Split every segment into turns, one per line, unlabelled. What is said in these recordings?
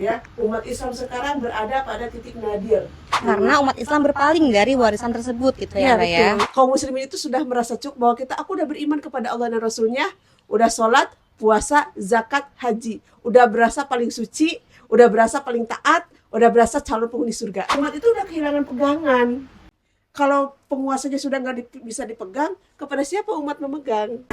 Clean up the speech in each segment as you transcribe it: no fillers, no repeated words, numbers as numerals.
Ya, umat Islam sekarang berada pada titik nadir.
Karena umat Islam berpaling dari warisan tersebut gitu ya, Mbak ya.
Kaum muslimin itu sudah merasa cukup bahwa aku udah beriman kepada Allah dan Rasulnya, udah sholat, puasa, zakat, haji, udah berasa paling suci, udah berasa paling taat, udah berasa calon penghuni surga. Umat itu udah kehilangan pegangan. Kalau penguasanya sudah nggak bisa dipegang, kepada siapa umat memegang?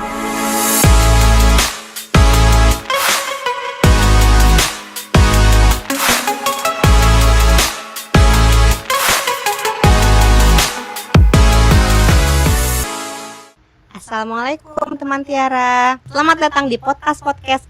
Assalamualaikum teman Tiara. Selamat datang di podcast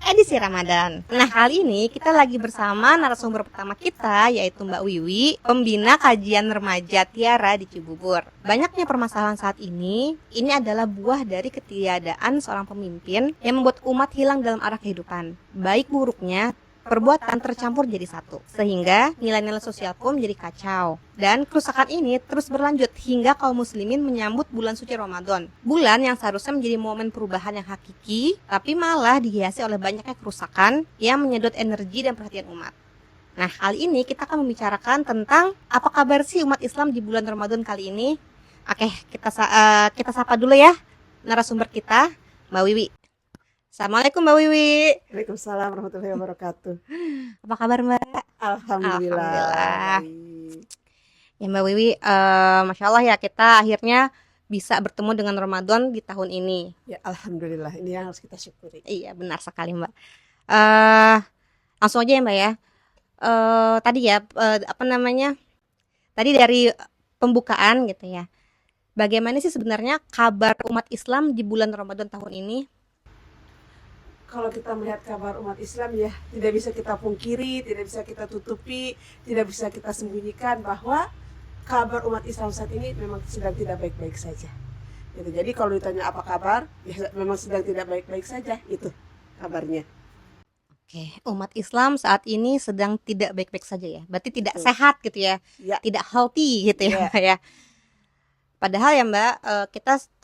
edisi Ramadan. Nah, kali ini kita lagi bersama narasumber pertama kita, yaitu Mbak Wiwi, pembina kajian remaja Tiara di Cibubur. Banyaknya permasalahan saat ini adalah buah dari ketiadaan seorang pemimpin yang membuat umat hilang dalam arah kehidupan. Baik buruknya perbuatan tercampur jadi satu, sehingga nilai-nilai sosial pun menjadi kacau. Dan kerusakan ini terus berlanjut hingga kaum muslimin menyambut bulan suci Ramadan. Bulan yang seharusnya menjadi momen perubahan yang hakiki, tapi malah dihiasi oleh banyaknya kerusakan yang menyedot energi dan perhatian umat. Nah, kali ini kita akan membicarakan tentang apa kabar sih umat Islam di bulan Ramadan kali ini. Oke, kita sapa dulu ya narasumber kita, Mbak Wiwi. Assalamualaikum Mbak Wiwi.
Waalaikumsalam warahmatullahi wabarakatuh.
Apa kabar Mbak?
Alhamdulillah.
Ya Mbak Wiwi, Masya Allah ya, kita akhirnya bisa bertemu dengan Ramadan di tahun ini.
Ya Alhamdulillah, ini yang harus kita syukuri.
Iya benar sekali Mbak. Langsung aja ya Mbak ya. Tadi dari pembukaan gitu ya. Bagaimana sih sebenarnya kabar umat Islam di bulan Ramadan tahun ini?
Kalau kita melihat kabar umat Islam ya, tidak bisa kita pungkiri, tidak bisa kita tutupi, tidak bisa kita sembunyikan bahwa kabar umat Islam saat ini memang sedang tidak baik-baik saja. Gitu. Jadi kalau ditanya apa kabar, ya memang sedang tidak baik-baik saja, itu kabarnya.
Oke, umat Islam saat ini sedang tidak baik-baik saja ya. Berarti tidak sehat gitu ya. Tidak healthy gitu ya, Mbak ya. Padahal ya Mbak,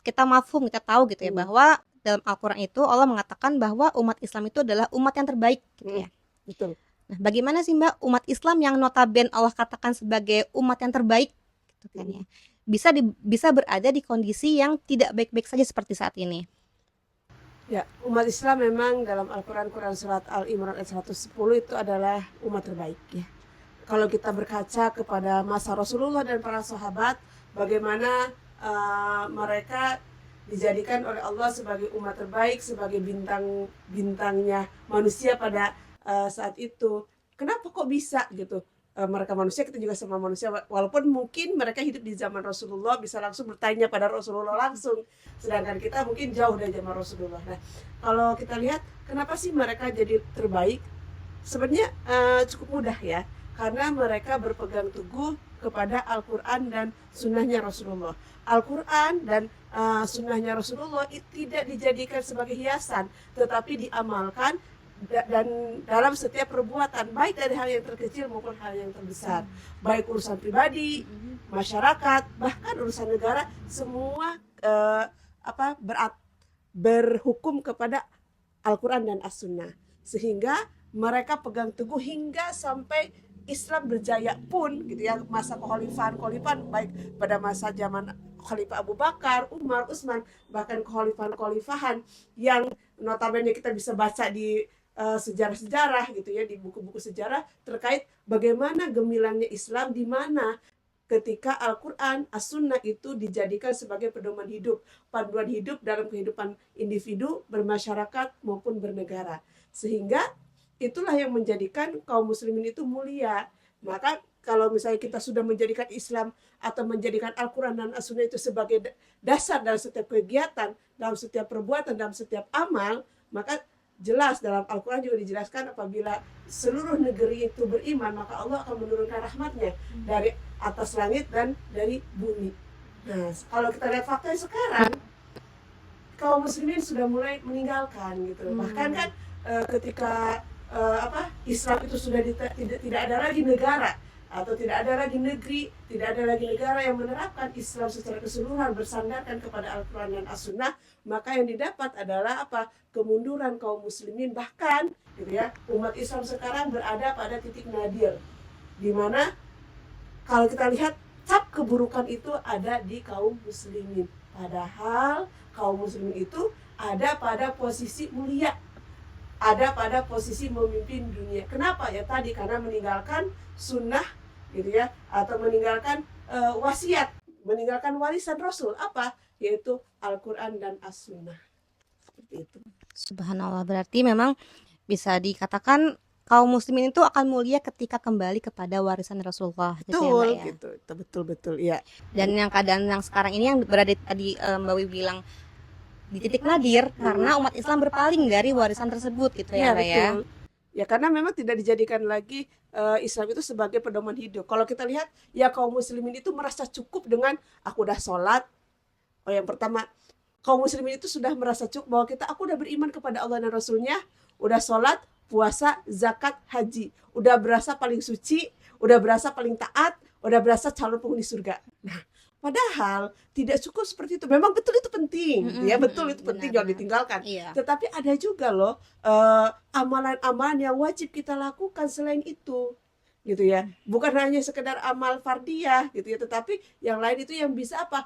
kita mafhum, kita tahu gitu ya bahwa dalam Al-Quran itu Allah mengatakan bahwa umat Islam itu adalah umat yang terbaik gitu ya.
Betul.
Nah, bagaimana sih Mbak umat Islam yang notabene Allah katakan sebagai umat yang terbaik gitu kan ya, bisa berada di kondisi yang tidak baik-baik saja seperti saat ini?
Ya, umat Islam memang dalam Al-Quran surat Al-Imran ayat 110 itu adalah umat terbaik ya. Kalau kita berkaca kepada masa Rasulullah dan para sahabat, bagaimana mereka dijadikan oleh Allah sebagai umat terbaik, sebagai bintangnya manusia pada saat itu. Kenapa kok bisa gitu? Mereka manusia, kita juga sama manusia, walaupun mungkin mereka hidup di zaman Rasulullah, bisa langsung bertanya pada Rasulullah langsung, sedangkan kita mungkin jauh dari zaman Rasulullah. Nah, kalau kita lihat kenapa sih mereka jadi terbaik, sebenarnya cukup mudah ya, karena mereka berpegang teguh kepada Al-Quran dan sunnahnya Rasulullah. Al-Quran dan sunnahnya Rasulullah itu tidak dijadikan sebagai hiasan, tetapi diamalkan dan dalam setiap perbuatan, baik dari hal yang terkecil maupun hal yang terbesar, baik urusan pribadi, masyarakat, bahkan urusan negara, semua berhukum kepada Al-Quran dan As-Sunnah, sehingga mereka pegang teguh hingga sampai Islam berjaya pun gitu ya, masa kekhalifahan baik pada masa zaman Khalifah Abu Bakar, Umar, Utsman, bahkan kekhalifahan yang notabene kita bisa baca di sejarah-sejarah gitu ya, di buku-buku sejarah terkait bagaimana gemilangnya Islam, di mana ketika Al-Quran, As-Sunnah itu dijadikan sebagai pedoman hidup, panduan hidup dalam kehidupan individu, bermasyarakat maupun bernegara, sehingga itulah yang menjadikan kaum muslimin itu mulia. Maka kalau misalnya kita sudah menjadikan Islam atau menjadikan Al-Quran dan As-Sunnah itu sebagai dasar dalam setiap kegiatan, dalam setiap perbuatan, dalam setiap amal, maka jelas dalam Al-Quran juga dijelaskan apabila seluruh negeri itu beriman, maka Allah akan menurunkan rahmatnya dari atas langit dan dari bumi. Nah, kalau kita lihat fakta sekarang, kaum muslimin sudah mulai meninggalkan gitu. Bahkan kan ketika Islam itu sudah tidak ada lagi negara atau tidak ada lagi negeri, tidak ada lagi negara yang menerapkan Islam secara keseluruhan bersandarkan kepada Al-Quran dan As-Sunnah, maka yang didapat adalah apa? Kemunduran kaum muslimin, bahkan gitu ya, umat Islam sekarang berada pada titik nadir, di mana kalau kita lihat cap keburukan itu ada di kaum muslimin. Padahal kaum muslimin itu ada pada posisi mulia, ada pada posisi memimpin dunia. Kenapa? Ya tadi karena meninggalkan sunnah gitu ya, atau meninggalkan wasiat, meninggalkan warisan Rasul apa? Yaitu Al-Quran dan As-Sunnah. Seperti itu.
Subhanallah, berarti memang bisa dikatakan kaum muslimin itu akan mulia ketika kembali kepada warisan Rasulullah gitu ya, Mbak, ya.
Gitu. Itu betul ya.
Dan yang keadaan yang sekarang ini yang berada tadi Mbak Wiwi bilang di titik nadir karena umat Islam berpaling dari warisan tersebut gitu ya, Mbak ya.
Betul. Ya karena memang tidak dijadikan lagi Islam itu sebagai pedoman hidup. Kalau kita lihat ya kaum muslimin itu merasa cukup dengan aku udah sholat. Oh, yang pertama, kaum muslimin itu sudah merasa cukup bahwa aku udah beriman kepada Allah dan Rasulnya, udah sholat, puasa, zakat, haji, udah berasa paling suci, udah berasa paling taat, udah berasa calon penghuni surga. Nah, padahal tidak cukup seperti itu. Memang betul itu penting, ya betul itu penting, jangan ditinggalkan.
Iya.
Tetapi ada juga loh amalan-amalan yang wajib kita lakukan selain itu, gitu ya. Bukan hanya sekedar amal fardiyah, gitu ya. Tetapi yang lain itu yang bisa apa?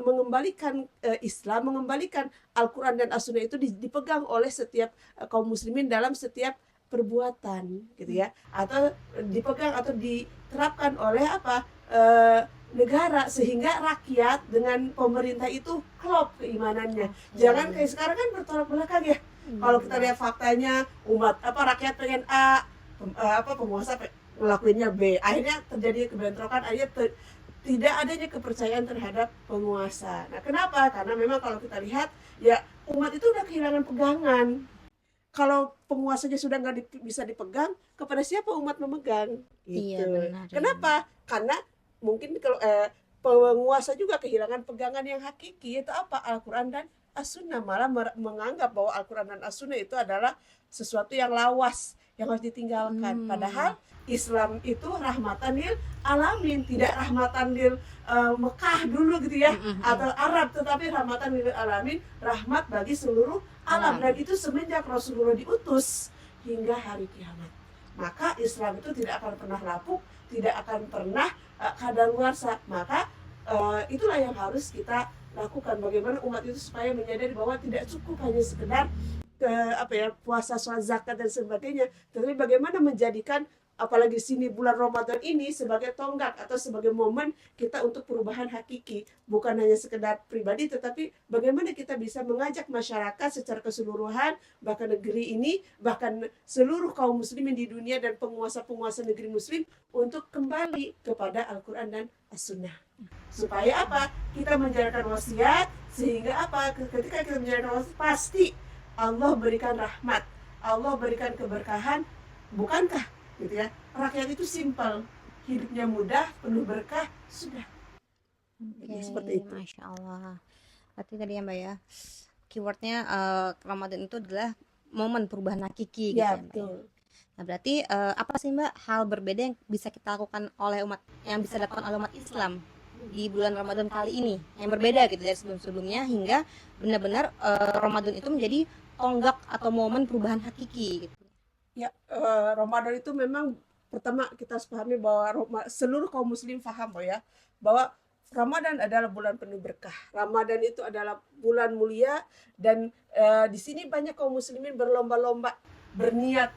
Mengembalikan Islam, mengembalikan Al-Quran dan As-Sunnah itu dipegang oleh setiap kaum muslimin dalam setiap perbuatan, gitu ya. Atau dipegang atau diterapkan oleh apa? Negara, sehingga rakyat dengan pemerintah itu klop keimanannya. Jangan kayak sekarang kan bertolak belakang ya. Kalau kita lihat faktanya, rakyat pengen A, penguasa ngelakuinnya B. Akhirnya terjadi kebentrokan, akhirnya tidak adanya kepercayaan terhadap penguasa. Nah, kenapa? Karena memang kalau kita lihat ya umat itu udah kehilangan pegangan. Kalau penguasanya sudah nggak bisa dipegang, kepada siapa umat memegang? Gitu.
Iya, benar.
Kenapa? Karena mungkin kalau penguasa juga kehilangan pegangan yang hakiki, yaitu apa? Al-Quran dan As-Sunnah, malah menganggap bahwa Al-Quran dan As-Sunnah itu adalah sesuatu yang lawas, yang harus ditinggalkan. Padahal Islam itu rahmatan lil alamin, tidak rahmatan lil Mekah dulu gitu ya, atau Arab, tetapi rahmatan lil alamin, rahmat bagi seluruh alam. Dan itu semenjak Rasulullah diutus hingga hari kiamat. Maka Islam itu tidak akan pernah lapuk, tidak akan pernah kadaluarsa. Maka itulah yang harus kita lakukan, bagaimana umat itu supaya menyadari bahwa tidak cukup hanya sekedar puasa, sholat, zakat dan sebagainya, tetapi bagaimana menjadikan apalagi sini bulan Ramadan ini sebagai tonggak atau sebagai momen kita untuk perubahan hakiki, bukan hanya sekedar pribadi, tetapi bagaimana kita bisa mengajak masyarakat secara keseluruhan, bahkan negeri ini, bahkan seluruh kaum muslimin di dunia dan penguasa-penguasa negeri muslim untuk kembali kepada Al-Quran dan As-Sunnah. Supaya apa? Kita menjalankan wasiat, sehingga apa? Ketika kita menjalankan wasiat, pasti Allah berikan rahmat, Allah berikan keberkahan. Bukankah gitu ya, rakyat itu simpel, hidupnya mudah, penuh berkah, sudah.
Oke,
Seperti itu.
Masya Allah. Berarti tadi ya, Mbak ya, keywordnya Ramadan itu adalah momen perubahan hakiki gitu
Ya,
ya, Mbak ya.
betul.
Nah, berarti apa sih, Mbak, hal berbeda yang bisa kita lakukan oleh umat, yang bisa dilakukan oleh umat Islam di bulan Ramadan kali ini yang berbeda gitu dari sebelum-sebelumnya, hingga benar-benar Ramadan itu menjadi tonggak atau momen perubahan hakiki gitu.
Ya, Ramadan itu memang pertama kita harus pahami bahwa seluruh kaum muslim paham bahwa Ramadan adalah bulan penuh berkah. Ramadan itu adalah bulan mulia, dan di sini banyak kaum muslimin berlomba-lomba, berniat,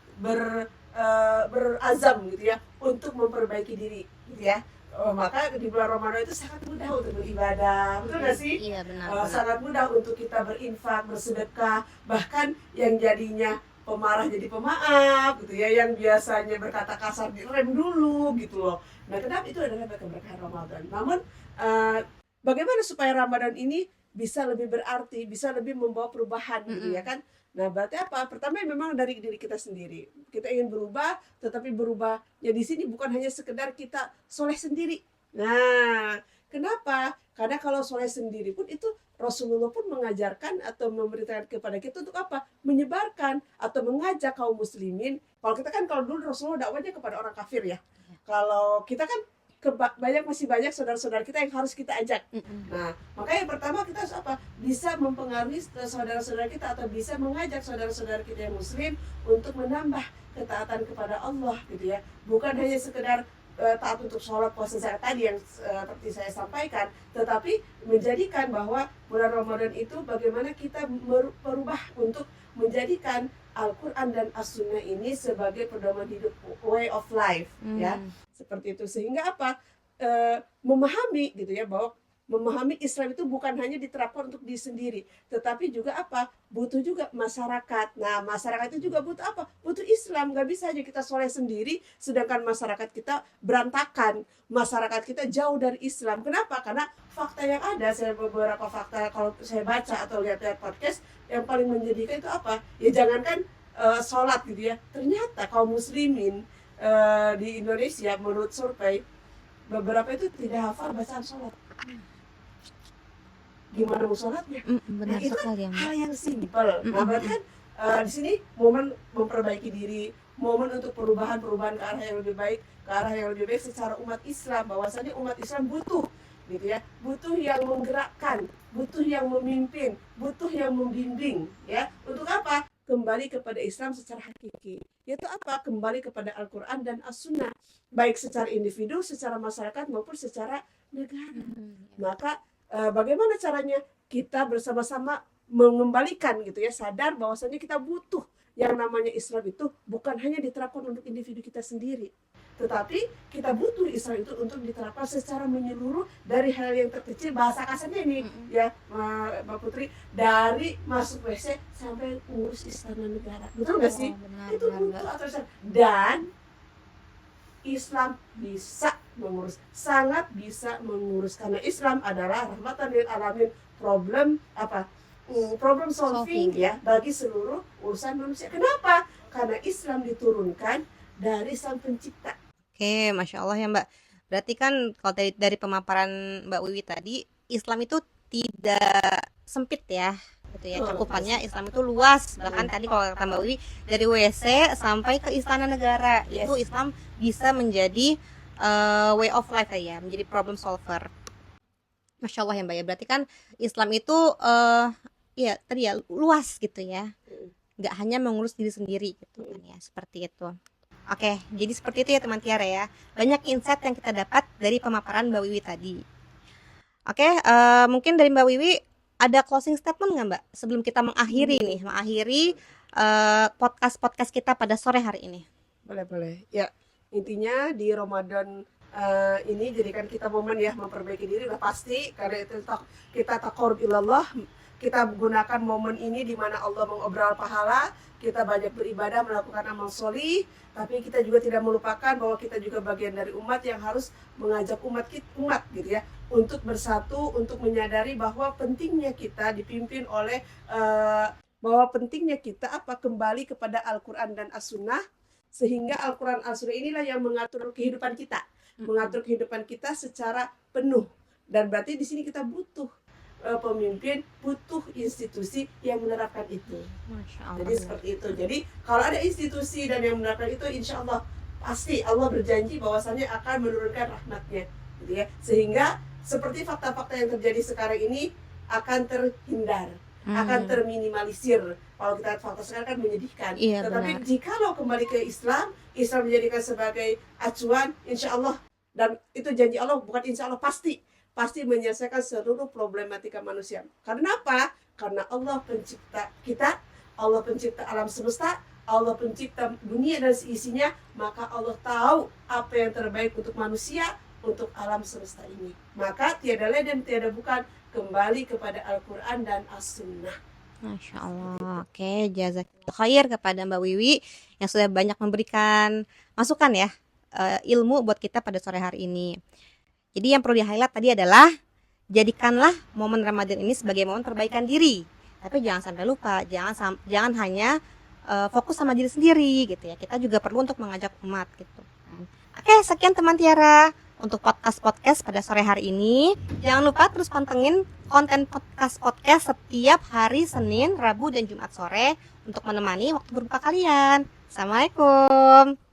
berazam gitu ya untuk memperbaiki diri gitu ya. Maka di bulan Ramadan itu sangat mudah untuk beribadah, betul nggak sih?
Iya, benar.
Sangat mudah untuk kita berinfak, bersedekah, bahkan yang jadinya pemarah jadi pemaaf gitu ya, yang biasanya berkata kasar direm dulu gitu loh. Nah, kenapa? Itu adalah keberkahan Ramadan. Namun bagaimana supaya Ramadan ini bisa lebih berarti, bisa lebih membawa perubahan gitu ya kan? Nah, berarti apa? Pertama memang dari diri kita sendiri. Kita ingin berubah, tetapi berubahnya di sini bukan hanya sekedar kita soleh sendiri. Nah, kenapa? Karena kalau soleh sendiri pun itu Rasulullah pun mengajarkan atau memberitakan kepada kita untuk apa? Menyebarkan atau mengajak kaum muslimin. Kalau kita kan kalau dulu Rasulullah dakwanya kepada orang kafir ya. kalau kita kan masih banyak saudara-saudara kita yang harus kita ajak. Nah, makanya yang pertama kita harus apa? Bisa mempengaruhi saudara-saudara kita atau bisa mengajak saudara-saudara kita yang muslim untuk menambah ketaatan kepada Allah gitu ya. Bukan hanya sekedar taat untuk sholat puasa zakat tadi yang seperti saya sampaikan, tetapi menjadikan bahwa bulan Ramadan itu bagaimana kita berubah untuk menjadikan Al-Quran dan As-Sunnah ini sebagai pedoman hidup, way of life, ya seperti itu. Sehingga apa, memahami gitu ya, bahwa memahami Islam itu bukan hanya diterapkan untuk diri sendiri, tetapi juga apa, butuh juga masyarakat. Nah, masyarakat itu juga butuh apa? Butuh Islam. Gak bisa aja kita soleh sendiri sedangkan masyarakat kita berantakan, masyarakat kita jauh dari Islam. Kenapa? Karena fakta yang ada, saya beberapa fakta kalau saya baca atau lihat-lihat podcast, yang paling menjadikan itu apa? Ya jangankan sholat gitu ya, ternyata kaum muslimin di Indonesia menurut survei beberapa itu tidak hafal bacaan sholat. Gimana mau sholatnya?
Benar
itu
sekali ya, Mbak.
hal yang simpel. Nah, berarti kan di sini momen memperbaiki diri, momen untuk perubahan ke arah yang lebih baik, secara umat Islam. Bahwasanya umat Islam butuh gitu ya, butuh yang menggerakkan, butuh yang memimpin, butuh yang membimbing, ya. Untuk apa? Kembali kepada Islam secara hakiki, yaitu apa? Kembali kepada Al-Quran dan As-Sunnah, baik secara individu, secara masyarakat maupun secara negara. Maka bagaimana caranya? Kita bersama-sama mengembalikan gitu ya, sadar bahwasanya kita butuh yang namanya Islam itu bukan hanya diterapkan untuk individu kita sendiri, tetapi kita butuh Islam itu untuk diterapkan secara menyeluruh, dari hal yang terkecil, bahasa kasarnya ini ya Mbak Putri, dari masuk WC sampai ngurus istana negara. Betul nggak sih?
Benar,
Itu
benar,
butuh
Mbak.
aturan. Dan Islam bisa mengurus, sangat bisa mengurus, karena Islam adalah rahmatan lil alamin, problem solving ya bagi seluruh urusan manusia. Kenapa? Karena Islam diturunkan dari Sang Pencipta.
Oke, Masya Allah ya Mbak. Berarti kan kalau dari pemaparan Mbak Wiwi tadi, Islam itu tidak sempit ya, gitu ya. Cakupannya Islam itu luas. Bahkan tadi kalau kata Mbak Wiwi, dari WC sampai ke istana negara, itu Islam bisa menjadi way of life ya, menjadi problem solver. Masya Allah ya Mbak ya. Berarti kan Islam itu ya tadi ya luas gitu ya. Nggak hanya mengurus diri sendiri gitu kan ya, seperti itu. Oke, jadi seperti itu ya teman Tiara ya. Banyak insight yang kita dapat dari pemaparan Mbak Wiwi tadi. Oke, mungkin dari Mbak Wiwi ada closing statement nggak Mbak? Sebelum kita mengakhiri podcast kita pada sore hari ini.
Boleh. Ya, intinya di Ramadan ini jadikan kita momen ya memperbaiki diri, udah pasti, karena itu kita taqarrub ilallah. Kita gunakan momen ini di mana Allah mengobrol pahala, kita banyak beribadah, melakukan amal sholih, tapi kita juga tidak melupakan bahwa kita juga bagian dari umat yang harus mengajak umat gitu ya, untuk bersatu, untuk menyadari bahwa pentingnya kita dipimpin oleh kembali kepada Al-Quran dan As-Sunnah, sehingga Al-Quran As-Sunnah inilah yang mengatur kehidupan kita secara penuh. Dan berarti di sini kita butuh pemimpin, butuh institusi yang menerapkan itu.
Masya Allah.
Jadi seperti itu. Jadi kalau ada institusi dan yang menerapkan itu, insya Allah pasti Allah berjanji bahwasannya akan menurunkan rahmatnya, gitu ya. Sehingga seperti fakta-fakta yang terjadi sekarang ini akan terhindar, akan terminimalisir. Kalau kita lihat fakta sekarang kan menyedihkan.
Iya,
tetapi
benar.
jikalau kembali ke Islam menjadikan sebagai acuan, insya Allah, dan itu janji Allah, bukan insya Allah, pasti menyelesaikan seluruh problematika manusia. Karena apa? Karena Allah pencipta kita, Allah pencipta alam semesta, Allah pencipta dunia dan seisinya, maka Allah tahu apa yang terbaik untuk manusia, untuk alam semesta ini. Maka tiada lain dan tiada bukan, kembali kepada Al-Quran dan As-Sunnah.
Masya Allah. Oke, jazakallah khair kepada Mbak Wiwi yang sudah banyak memberikan masukan ya, ilmu buat kita pada sore hari ini. Jadi yang perlu di-highlight tadi adalah jadikanlah momen Ramadan ini sebagai momen perbaikan diri. Tapi jangan sampai lupa, jangan hanya fokus sama diri sendiri gitu ya. Kita juga perlu untuk mengajak umat gitu. Oke, sekian teman Tiara untuk podcast pada sore hari ini. Jangan lupa terus pantengin konten podcast setiap hari Senin, Rabu, dan Jumat sore untuk menemani waktu berbuka kalian. Assalamualaikum.